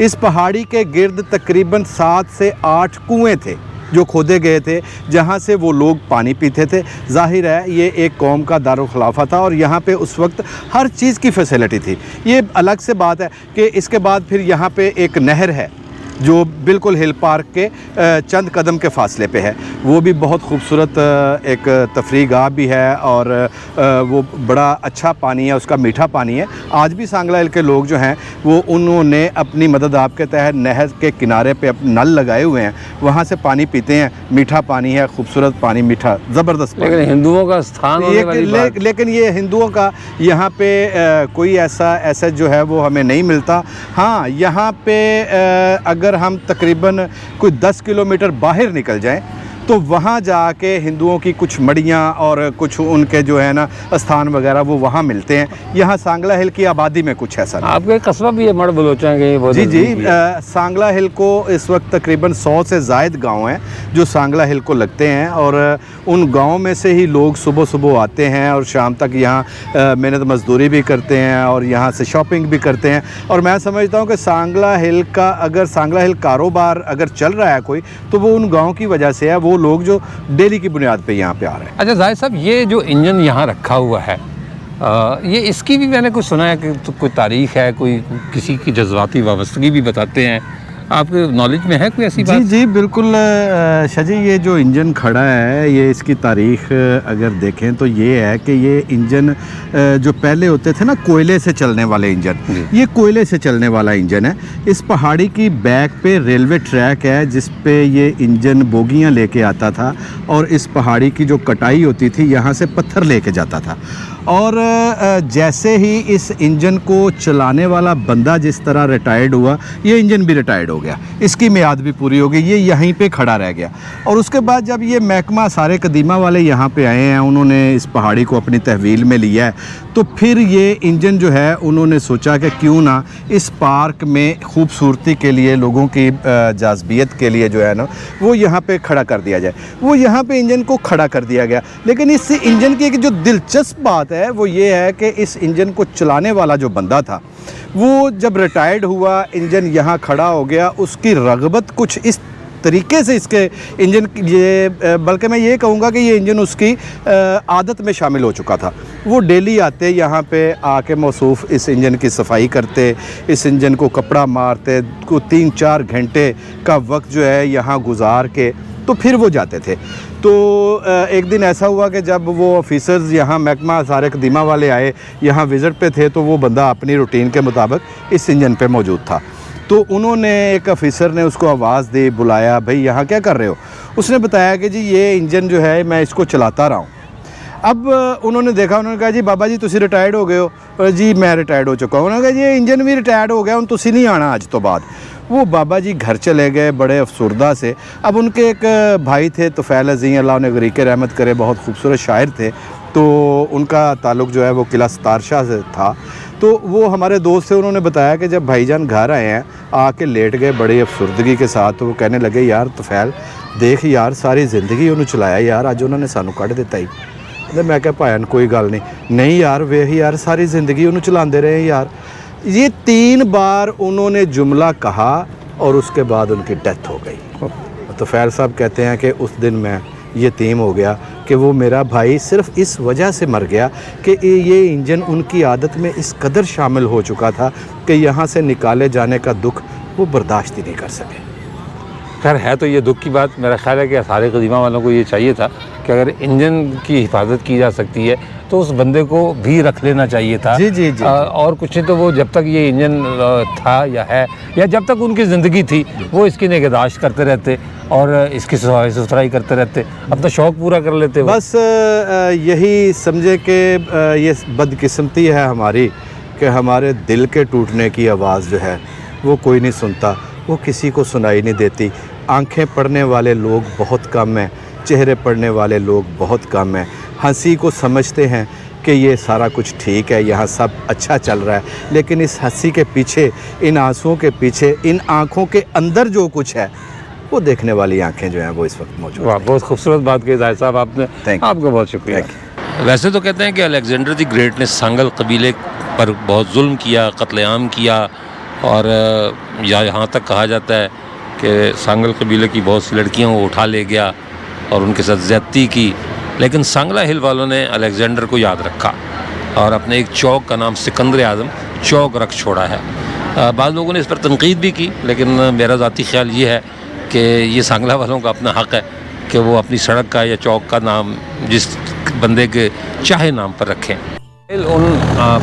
इस पहाड़ी के गिर्द तकरीबन 7 से 8 कुएँ थे जो खोदे गए थे, जहाँ से वो लोग पानी पीते थे। जाहिर है ये एक कौम का दारुल खिलाफा था और यहाँ पे उस वक्त हर चीज़ की फैसिलिटी थी। ये अलग से बात है कि इसके बाद फिर यहाँ पे एक नहर है जो बिल्कुल हिल पार्क के चंद कदम के फासले पे है, वो भी बहुत खूबसूरत एक तफरीह गाह भी है और वो बड़ा अच्छा पानी है, उसका मीठा पानी है। आज भी सांगला हिल के लोग जो हैं वो उन्होंने अपनी मदद आपके तहत नहर के किनारे पे नल लगाए हुए हैं, वहाँ से पानी पीते हैं। मीठा पानी है, खूबसूरत पानी, मीठा ज़बरदस्त। लेकिन हिंदुओं का स्थान होने वाली बात। लेकिन ये हिंदुओं का यहाँ पे कोई ऐसा जो है वो हमें नहीं मिलता। हाँ, यहाँ पे अगर हम तकरीबन कोई 10 किलोमीटर बाहर निकल जाएं तो वहाँ जाके हिंदुओं की कुछ मड़ियाँ और कुछ उनके जो है ना स्थान वगैरह वो वहाँ मिलते हैं। यहाँ सांगला हिल की आबादी में कुछ है सर। आपका एक कस्बा भी है मड़ बलोचा के? बहुत जी जी, नज़दीक भी है। सांगला हिल को इस वक्त तकरीबन 100 से ज़ायद गांव हैं जो सांगला हिल को लगते हैं, और उन गांव में से ही लोग सुबह सुबह आते हैं और शाम तक यहाँ मेहनत मजदूरी भी करते हैं और यहाँ से शॉपिंग भी करते हैं। और मैं समझता हूँ कि सांगला हिल का अगर सांगला हिल कारोबार अगर चल रहा है कोई, तो वो उन गाँव की वजह से है, वो लोग जो डेली की बुनियाद पे यहाँ पे आ रहे हैं। अच्छा जाहिद साहब, ये जो इंजन यहाँ रखा हुआ है, ये इसकी भी मैंने कुछ सुना है कि तो कोई तारीख़ है, कोई किसी की जज्बाती वाबस्तगी भी बताते हैं। आपके नॉलेज में है कोई ऐसी बात? जी जी बिल्कुल शाहजी, ये जो इंजन खड़ा है ये इसकी तारीख़ अगर देखें तो ये है कि ये इंजन जो पहले होते थे ना कोयले से चलने वाले इंजन, ये कोयले से चलने वाला इंजन है। इस पहाड़ी की बैक पे रेलवे ट्रैक है जिस पे ये इंजन बोगियां लेके आता था, और इस पहाड़ी की जो कटाई होती थी यहाँ से पत्थर लेके जाता था। और जैसे ही इस इंजन को चलाने वाला बंदा जिस तरह रिटायर्ड हुआ, ये इंजन भी रिटायर्ड हो गया, इसकी मियाद भी पूरी हो गई, ये यहीं पे खड़ा रह गया। और उसके बाद जब ये महकमा सारे कदीमा वाले यहाँ पे आए हैं, उन्होंने इस पहाड़ी को अपनी तहवील में लिया है, तो फिर ये इंजन जो है उन्होंने सोचा कि क्यों ना इस पार्क में खूबसूरती के लिए, लोगों की जाज़बियत के लिए जो है ना वो यहाँ पे खड़ा कर दिया जाए। वो यहाँ पे इंजन को खड़ा कर दिया गया। लेकिन इस इंजन की एक जो दिलचस्प बात है वो ये है कि इस इंजन को चलाने वाला जो बंदा था वो जब रिटायर्ड हुआ, इंजन यहाँ खड़ा हो गया, उसकी रग़बत कुछ इस तरीके से इसके इंजन ये, बल्कि मैं ये कहूँगा कि ये इंजन उसकी आदत में शामिल हो चुका था। वो डेली आते यहाँ पे आके मौसूफ़ इस इंजन की सफाई करते, इस इंजन को कपड़ा मारते, को 3-4 घंटे का वक्त जो है यहाँ गुजार के तो फिर वो जाते थे। तो एक दिन ऐसा हुआ कि जब वो ऑफिसर्स यहाँ महकमा सारे कदीमा वाले आए, यहाँ विज़िट पे थे, तो वो बंदा अपनी रूटीन के मुताबिक इस इंजन पे मौजूद था। तो उन्होंने, एक ऑफिसर ने उसको आवाज़ दी, बुलाया, भाई यहाँ क्या कर रहे हो? उसने बताया कि जी ये इंजन जो है मैं इसको चलाता रहा हूँ। अब उन्होंने देखा, उन्होंने कहा जी बाबा जी तुसी रिटायर्ड हो गए हो? जी मैं रिटायर्ड हो चुका हूँ। उन्होंने कहा जी इंजन भी रिटायर्ड हो गया, उन तुसी नहीं आना आज तो बाद। वो बाबा जी घर चले गए बड़े अफसरदा से। अब उनके एक भाई थे तुफ़ैल अज़ीं, अल्लाह उन्हें गरीक़े रहमत करे, बहुत खूबसूरत शायर थे, तो उनका ताल्लुक़ जो है वो किला सतार शाह से था। तो वो हमारे दोस्त थे, उन्होंने बताया कि जब भाईजान घर आए हैं, आके लेट गए बड़ी अफसरदगी के साथ, तो वो कहने लगे यार तुफ़ैल देख यार सारी ज़िंदगी उन्होंने चलाया यार, अज उन्होंने सानू कढ़ दिता ही। मैं क्या भाईजान कोई गल नहीं यार, वे यार सारी ज़िंदगी उन्होंने चलाते रहे यार। ये 3 बार उन्होंने जुमला कहा और उसके बाद उनकी डेथ हो गई। तो फैल साहब कहते हैं कि उस दिन मैं यतीम हो गया कि वो मेरा भाई सिर्फ़ इस वजह से मर गया कि ये इंजन उनकी आदत में इस कदर शामिल हो चुका था कि यहाँ से निकाले जाने का दुख वो बर्दाश्त ही नहीं कर सके। खैर है तो ये दुख की बात। मेरा ख्याल है कि सारे कदीमा वालों को ये चाहिए था कि अगर इंजन की हिफाजत की जा सकती है तो उस बंदे को भी रख लेना चाहिए था। जी जी जी। और कुछ नहीं तो वो जब तक ये इंजन था या है, या जब तक उनकी ज़िंदगी थी, वो इसकी निगहदाश्त करते रहते और इसकी सफाई सुथराई करते रहते, अपना शौक़ पूरा कर लेते। बस यही समझे कि ये बदकिस्मती है हमारी कि हमारे दिल के टूटने की आवाज़ जो है वो कोई नहीं सुनता, वो किसी को सुनाई नहीं देती। आंखें पढ़ने वाले लोग बहुत कम हैं, चेहरे पढ़ने वाले लोग बहुत कम हैं। हंसी को समझते हैं कि ये सारा कुछ ठीक है, यहाँ सब अच्छा चल रहा है, लेकिन इस हंसी के पीछे, इन आंसुओं के पीछे, इन आँखों के अंदर जो कुछ है वो देखने वाली आंखें जो हैं वो इस वक्त मौजूद हैं। बहुत खूबसूरत बात की जाहिद साहब आपने, आपका बहुत शुक्रिया। वैसे तो कहते हैं कि अलेक्जेंडर द ग्रेट ने सांगल कबीले पर बहुत जुल्म किया, कत्लेआम किया, और यहाँ तक कहा जाता है कि सांगल कबीले की बहुत सी लड़कियों को उठा ले गया और उनके साथ ज़्यादती की। लेकिन सांगला हिल वालों ने अलेक्जेंडर को याद रखा और अपने एक चौक का नाम सिकंदर आज़म चौक रख छोड़ा है। बाद लोगों ने इस पर तनकीद भी की, लेकिन मेरा ज़ाती ख्याल ये है कि ये सांगला वालों का अपना हक़ है कि वो अपनी सड़क का या चौक का नाम जिस बंदे के चाहे नाम पर रखें। उन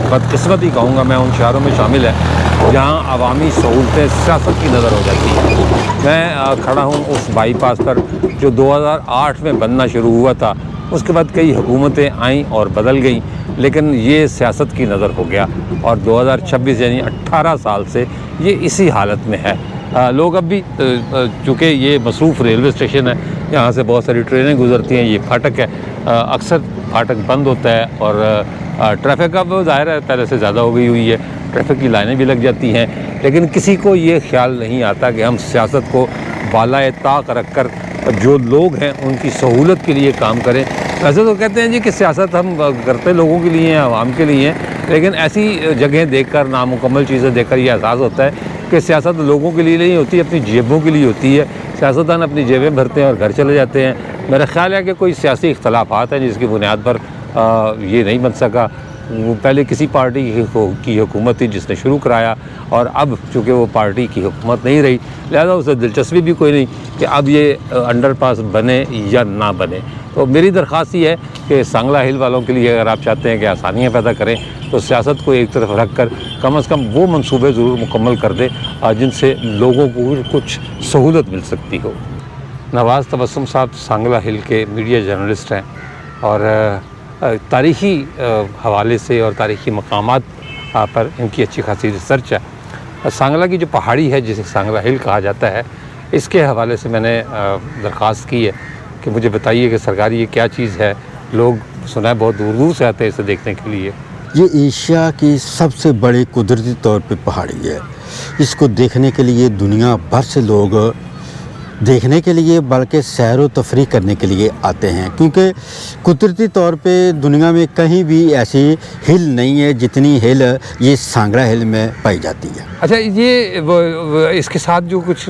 बदकिस्मती कहूँगा मैं उन शहरों में शामिल है जहाँ अवामी सहूलतें सियासत की नज़र हो जाती हैं। मैं खड़ा हूँ उस बाईपास पर जो 2008 में बनना शुरू हुआ था। उसके बाद कई हुकूमतें आईं और बदल गईं, लेकिन ये सियासत की नज़र हो गया और 2026 यानी 18 साल से ये इसी हालत में है। लोग अब भी चूँकि ये मसरूफ़ रेलवे स्टेशन है, यहाँ से बहुत सारी ट्रेनें गुजरती हैं, ये फाटक है, अक्सर फाटक बंद होता है और ट्रैफिक अब ज़ाहिर है पहले से ज़्यादा हो गई हुई है, ट्रैफिक की लाइनें भी लग जाती हैं, लेकिन किसी को ये ख्याल नहीं आता कि हम सियासत को बालाए ताक रख कर जो लोग हैं उनकी सहूलत के लिए काम करें। वैसे तो कहते हैं जी कि सियासत हम करते लोगों के लिए हैं, आवाम के लिए हैं, लेकिन ऐसी जगह देखकर, नामुकम्मल चीज़ें देखकर ये एहसास होता है कि सियासत लोगों के लिए नहीं होती, अपनी जेबों के लिए होती है। सियासतदान अपनी जेबें भरते हैं और घर चले जाते हैं। मेरा ख्याल है कि कोई सियासी इख्तलाफात हैं जिसकी बुनियाद पर ये नहीं बन सका। वो पहले किसी पार्टी की हुकूमत थी जिसने शुरू कराया, और अब चूँकि वो पार्टी की हुकूमत नहीं रही, लिहाजा उसे दिलचस्पी भी कोई नहीं कि अब ये अंडरपास बने या ना बने। तो मेरी दरख्वास्त ये है कि सांगला हिल वालों के लिए अगर आप चाहते हैं कि आसानियाँ पैदा करें तो सियासत को एक तरफ रख कर कम से कम वो मंसूबे ज़रूर मुकम्मल कर दें जिनसे लोगों को कुछ सहूलत मिल सकती हो। नवाज़ तबस्सुम साहब सांगला हिल के मीडिया जर्नलिस्ट हैं और तारीख़ी हवाले से और तारीख़ी मकामात पर इनकी अच्छी खासी रिसर्च है। सांगला की जो पहाड़ी है जिसे सांगला हिल कहा जाता है, इसके हवाले से मैंने दरख्वास्त की है कि मुझे बताइए कि सरकार ये क्या चीज़ है। लोग सुना है बहुत दूर दूर से आते हैं इसे देखने के लिए। ये एशिया की सबसे बड़ी कुदरती तौर पे पहाड़ी है। इसको देखने के लिए दुनिया भर से लोग देखने के लिए बल्कि सैर व तफरीह करने के लिए आते हैं, क्योंकि कुदरती तौर पे दुनिया में कहीं भी ऐसी हिल नहीं है जितनी हिल ये सांगला हिल में पाई जाती है। अच्छा, ये इसके साथ जो कुछ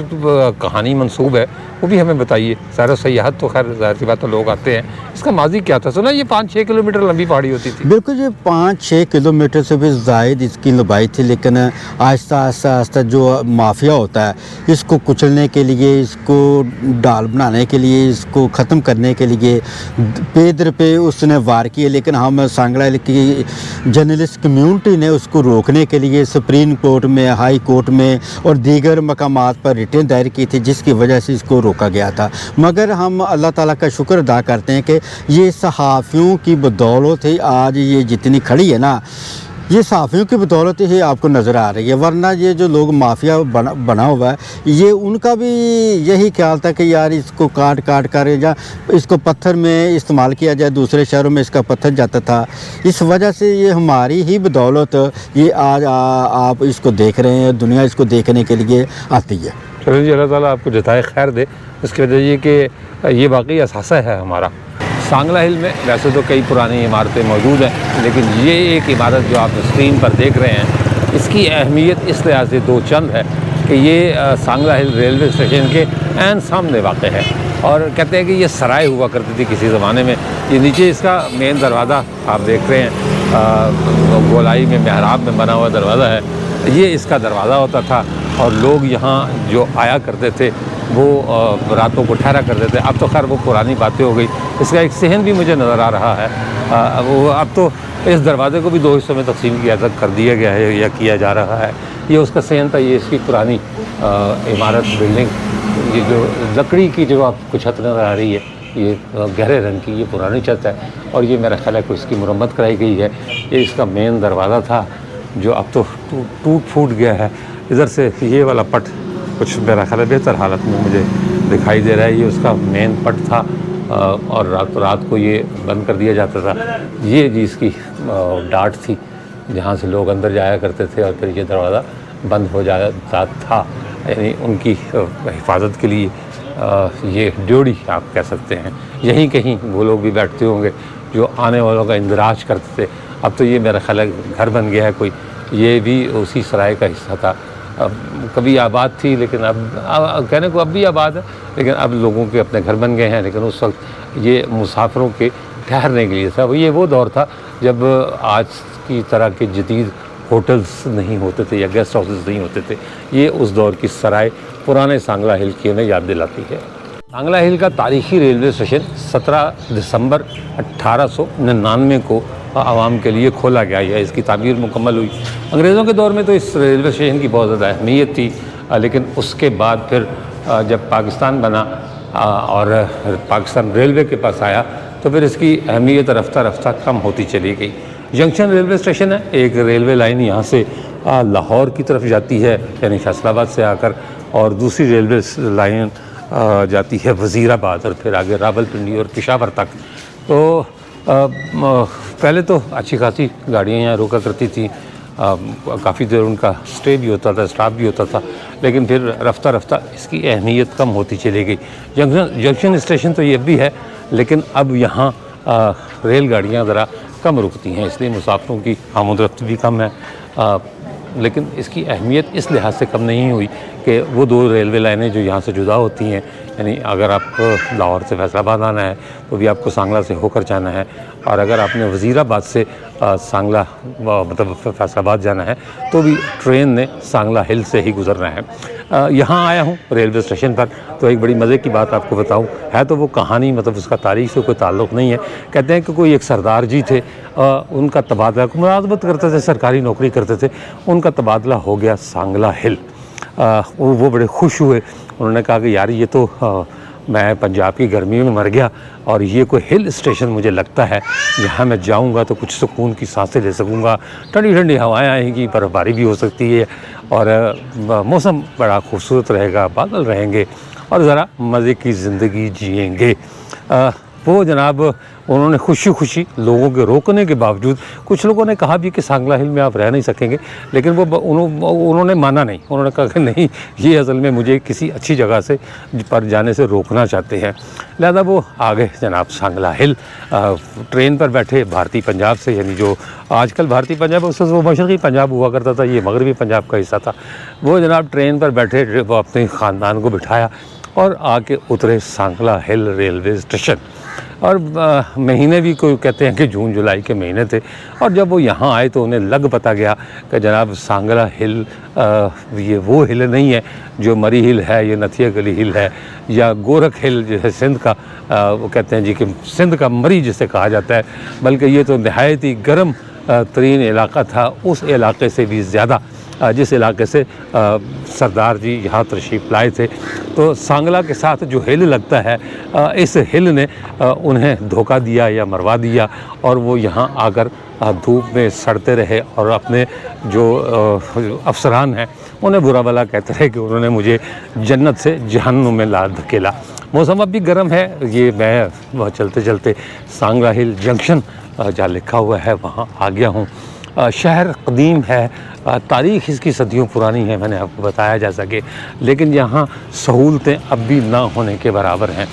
कहानी मंसूब है वो भी हमें बताइए। सारा सयाहत तो खैर ज़ाहिर सी बात है लोग आते हैं, इसका माजी क्या था? सुना ये 5-6 किलोमीटर लंबी पहाड़ी होती थी। बिल्कुल, ये 5-6 किलोमीटर से भी ज़ायद इसकी लंबाई थी, लेकिन आहिस्ता आहिस्ता आहिस्ता जो माफिया होता है इसको कुचलने के लिए, इसको डाल बनाने के लिए, इसको ख़त्म करने के लिए पेदर पे उसने वार किए। लेकिन हम सांगला हिल की जर्नलिस्ट कम्यूनिटी ने उसको रोकने के लिए सुप्रीम कोर्ट में, हाई कोर्ट में और दीगर मकामात पर रिटेन दायर की थी, जिसकी वजह से इसको रोका गया था। मगर हम अल्लाह ताला का शुक्र अदा करते हैं कि ये सहाफ़ियों की बदौलत ही आज ये जितनी खड़ी है ना, ये सहाफ़ियों की बदौलत ही आपको नज़र आ रही है। वरना ये जो लोग माफिया बना हुआ है, ये उनका भी यही ख्याल था कि यार इसको काट कर या इसको पत्थर में इस्तेमाल किया जाए, दूसरे शहरों में इसका पत्थर जाता था। इस वजह से ये हमारी ही बदौलत ये आज आप इसको देख रहे हैं, दुनिया इसको देखने के लिए आती है। चलो जी, अल्लाह ताला आपको जताए खैर दे। इसकी वजह ये कि ये वाकई असासा है हमारा। सांगला हिल में वैसे तो कई पुरानी इमारतें मौजूद हैं, लेकिन ये एक इमारत जो आप स्क्रीन पर देख रहे हैं, इसकी अहमियत इस लिहाज से दो चंद है कि ये सांगला हिल रेलवे स्टेशन के ऐन सामने वाक़ है। और कहते हैं कि ये सराय हुआ करती थी किसी ज़माने में। ये नीचे इसका मेन दरवाज़ा आप देख रहे हैं, गोलाई में मेहराब में बना हुआ दरवाज़ा है, ये इसका दरवाज़ा होता था और लोग यहाँ जो आया करते थे वो रातों को ठहरा करते थे। अब तो खैर वो पुरानी बातें हो गई। इसका एक सहन भी मुझे नज़र आ रहा है। अब तो इस दरवाज़े को भी दो हिस्सों में तकसीम किया कर दिया गया है या किया जा रहा है। ये उसका सहन था, ये इसकी पुरानी इमारत बिल्डिंग, ये जो लकड़ी की जो आपको छत नज़र आ रही है, ये गहरे रंग की ये पुरानी छत है और ये मेरा ख्याल है कि इसकी मुरम्मत कराई गई है। ये इसका मेन दरवाज़ा था जो अब तो टूट फूट गया है। इधर से ये वाला पट कुछ मेरा ख्याल है बेहतर हालत में मुझे दिखाई दे रहा है। ये उसका मेन पट था और रात को ये बंद कर दिया जाता था। ये जी इसकी डाट थी जहाँ से लोग अंदर जाया करते थे और फिर ये दरवाज़ा बंद हो जाता था, यानी उनकी हिफाजत के लिए ये ड्योड़ी आप कह सकते हैं। यहीं कहीं वो लोग भी बैठते होंगे जो आने वालों का इंदराज करते थे। अब तो ये मेरा ख्याल है घर बन गया है कोई, ये भी उसी सराय का हिस्सा था। कभी आबाद थी, लेकिन अब कहने को अब भी आबाद है, लेकिन अब लोगों के अपने घर बन गए हैं। लेकिन उस वक्त ये मुसाफिरों के ठहरने के लिए था। ये वो दौर था जब आज की तरह के जदीद होटल्स नहीं होते थे या गेस्ट हाउसेस नहीं होते थे। ये उस दौर की सराय पुराने सांगला हिल की हमें याद दिलाती है। सांगला हिल का तारीखी रेलवे स्टेशन 17 दिसंबर 1899 को आवाम के लिए खोला गया है। इसकी तामीर मुकम्मल हुई। अंग्रेज़ों के दौर में तो इस रेलवे स्टेशन की बहुत ज़्यादा अहमियत थी, लेकिन उसके बाद फिर जब पाकिस्तान बना और पाकिस्तान रेलवे के पास आया तो फिर इसकी अहमियत रफ्ता रफ्ता कम होती चली गई। जंक्शन रेलवे स्टेशन है, एक रेलवे लाइन यहाँ से लाहौर की तरफ जाती है, यानी फैसलाबाद से आकर और दूसरी रेलवे लाइन जाती है वज़ीराबाद और फिर आगे रावलपिंडी और पेशावर तक। तो पहले तो अच्छी खासी गाड़ियाँ यहाँ रोका करती थी, काफ़ी देर उनका स्टे भी होता था, स्टॉप भी होता था, लेकिन फिर रफ्ता रफ्ता इसकी अहमियत कम होती चली गई। जंक्शन स्टेशन तो ये भी है, लेकिन अब यहाँ रेलगाड़ियाँ ज़रा कम रुकती हैं, इसलिए मुसाफिरों की आमद-ओ-रफ्त भी कम है। लेकिन इसकी अहमियत इस लिहाज से कम नहीं हुई कि वो दो रेलवे लाइनें जो यहाँ से जुदा होती हैं, यानी अगर आपको लाहौर से फैसलाबाद आना है तो भी आपको सांगला से होकर जाना है, और अगर आपने वज़ीराबाद से सांगला मतलब फैसलाबाद जाना है तो भी ट्रेन ने सांगला हिल से ही गुज़रना है। यहाँ आया हूँ रेलवे स्टेशन पर, तो एक बड़ी मज़े की बात आपको बताऊँ, है तो वो कहानी, मतलब उसका तारीख़ से कोई ताल्लुक़ नहीं है। कहते हैं कि कोई एक सरदार जी थे, उनका तबादला, मुलाज़मत करते थे, सरकारी नौकरी करते थे, उनका तबादला हो गया सांगला हिल। वो बड़े खुश हुए, उन्होंने कहा कि यार ये तो मैं पंजाब की गर्मी में मर गया और ये कोई हिल स्टेशन मुझे लगता है जहाँ मैं जाऊँगा तो कुछ सुकून की सांसें ले सकूँगा, ठंडी ठंडी हवाएं आएंगी, बर्फ़बारी भी हो सकती है और मौसम बड़ा खूबसूरत रहेगा, बादल रहेंगे और ज़रा मज़े की ज़िंदगी जिएंगे। वो जनाब उन्होंने खुशी खुशी लोगों के रोकने के बावजूद, कुछ लोगों ने कहा भी कि सांगला हिल में आप रह नहीं सकेंगे, लेकिन उन्होंने माना नहीं। उन्होंने कहा कि नहीं, ये असल में मुझे किसी अच्छी जगह से पर जाने से रोकना चाहते हैं, लिहाजा वो आ गए जनाब सांगला हिल। ट्रेन पर बैठे भारतीय पंजाब से, यानी जो आजकल भारतीय पंजाब उससे वो मशरक़ी पंजाब हुआ करता था, ये मगरबी पंजाब का हिस्सा था। वो जनाब ट्रेन पर बैठे, वो अपने ख़ानदान को बिठाया और आके उतरे सांगला हिल रेलवे स्टेशन। और महीने भी कोई कहते हैं कि जून जुलाई के महीने थे, और जब वो यहाँ आए तो उन्हें लग पता गया कि जनाब सांगला हिल ये वो हिल नहीं है जो मरी हिल है, ये नथिया गली हिल है, या गोरख हिल जो है सिंध का, वो कहते हैं जी कि सिंध का मरी जिसे कहा जाता है, बल्कि ये तो नहायत ही गर्म तरीन इलाका था, उस इलाके से भी ज़्यादा जिस इलाके से सरदार जी यहाँ तशरीफ़ लाए थे। तो सांगला के साथ जो हिल लगता है, इस हिल ने उन्हें धोखा दिया या मरवा दिया, और वो यहाँ आकर धूप में सड़ते रहे और अपने जो अफसरान हैं उन्हें बुरा भला कहते रहे कि उन्होंने मुझे जन्नत से जहन्नुम में ला धकेला। मौसम अब भी गर्म है, ये मैं चलते चलते सांगला हिल जंक्शन जहाँ लिखा हुआ है वहाँ आ गया हूँ। शहर कदीम है, तारीख़ इसकी सदियों पुरानी है, मैंने आपको बताया जा सके, लेकिन यहाँ सहूलतें अब भी ना होने के बराबर हैं।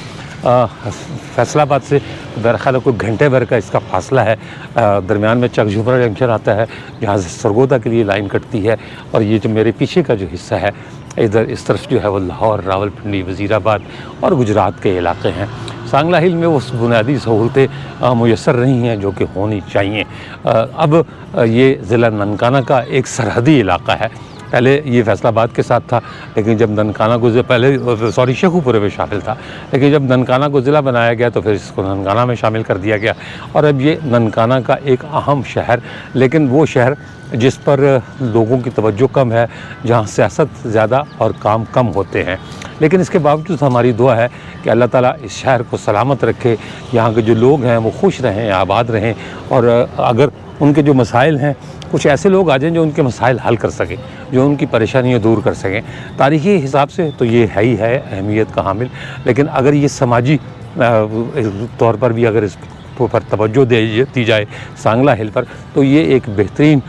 फैसलाबाद से मेरा ख्याल है कोई घंटे भर का इसका फासला है। दरमियान में चकझुमरा जंक्शन आता है जहाँ से सरगोदा के लिए लाइन कटती है, और ये जो मेरे पीछे का जो हिस्सा है इधर इस तरफ जो है वो लाहौर, रावलपिंडी, वज़ीराबाद और गुजरात के इलाके हैं। सांगला हिल में वो बुनियादी सहूलतें मुयस्सर नहीं हैं जो कि होनी चाहिए। अब ये ज़िला ननकाना का एक सरहदी इलाका है। पहले ये फैसलाबाद के साथ था, लेकिन जब ननकाना को पहले शेखुपुरे में शामिल था, लेकिन जब ननकाना को ज़िला बनाया गया तो फिर इसको ननकाना में शामिल कर दिया गया, और अब ये ननकाना का एक अहम शहर, लेकिन वो शहर जिस पर लोगों की तवज्जो कम है, जहाँ सियासत ज़्यादा और काम कम होते हैं। लेकिन इसके बावजूद हमारी दुआ है कि अल्लाह ताला इस शहर को सलामत रखे, यहाँ के जो लोग हैं वो खुश रहें, आबाद रहें, और अगर उनके जो मसाइल हैं कुछ ऐसे लोग आ जाएं जो उनके मसाइल हल कर सकें, जो उनकी परेशानियाँ दूर कर सकें। तारीख़ी हिसाब से तो ये है ही है अहमियत का हामिल, लेकिन अगर ये समाजी तौर पर भी अगर इस पर तवज्जो दी जाए सांगला हिल पर, तो ये एक बेहतरीन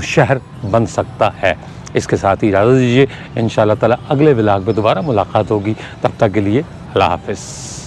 शहर बन सकता है। इसके साथ ही इजाज़त दीजिए, इंशाअल्लाह ताला अगले व्लॉग में दोबारा मुलाकात होगी। तब तक के लिए अल्लाह हाफ़िज़।